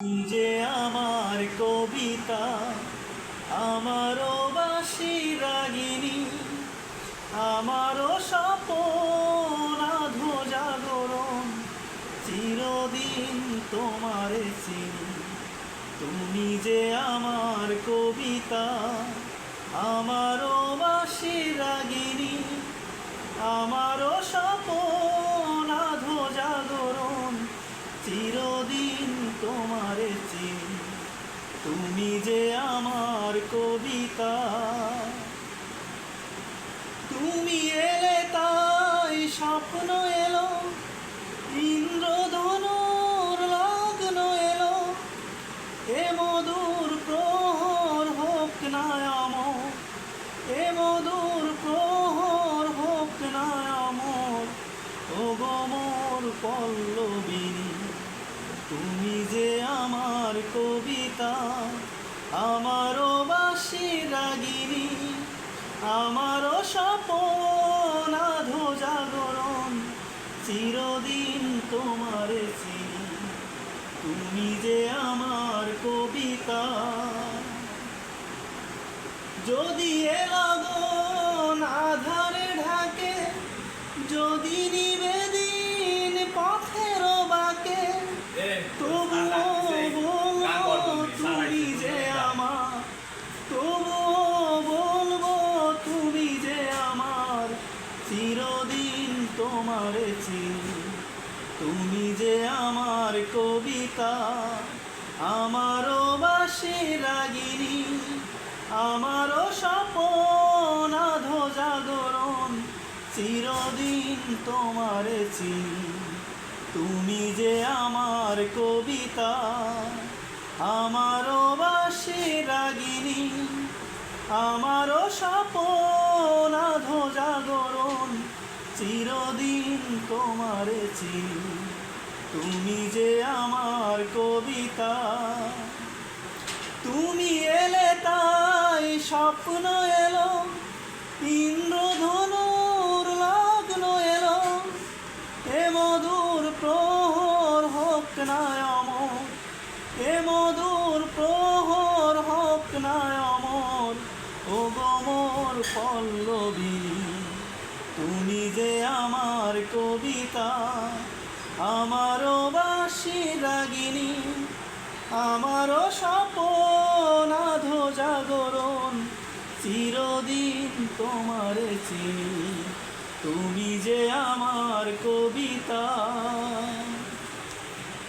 যে আমার কবিতা, আমারও বাঁশি রাগিনী, আমারও স্বপন আধো জাগরণ, চিরদিন তোমারে চিনি। তুমি যে আমার কবিতা, আমারও বাঁশি রাগিনী, আমারও স্বপন আধো জাগরণ, চিরদিন তোমারে চিনি। তুমি যে আমার কবিতা। তুমি এলে তাই স্বপ্ন এলো, ইন্দ্রধনুর লগ্ন এলো, এ মধুর প্রহর হোক না অমর, এ মধুর প্রহর হোক না অমর, ও গো মোর পল্লবিনী। তুমি যে আমার কবিতা, আমারও বাঁশি রাগিনী, আমারও স্বপন আধো জাগরণ, চিরদিন তোমারে চিনি। তুমি যে আমার কবিতা। যদি এ লগন আধারে ঢাকে, যদি নিবেদিন পথের বাঁকে, তবুও বলবো তুমি যে আমার, তবুও বলবো তুমি যে আমার, চিরদিন তোমারে চিনি। তুমি যে আমার কবিতা, আমারও বাঁশি রাগিনী, আমারও স্বপন আধো জাগরণ, চিরদিন তোমারে চিনি। তুমি যে আমার কবিতা, আমারও বাঁশি রাগিনী, আমারও স্বপন আধো জাগরণ, চিরদিন তোমারে চিনি। তুমি যে আমার কবিতা। তুমি এলে তাই স্বপ্ন এলো, ইন্দ্রধনুর লগ্ন এলো, এ মধুর প্রহর হোক না অমর, এ মধুর প্রহর হোক না অমর, ও গো মোর পল্লবিনী। তুমি যে আমার কবিতা, আমারও বাঁশি রাগিনী, আমারও স্বপন আধো জাগরণ, চিরদিন তোমারে চিনি। তুমি যে আমার কবিতা।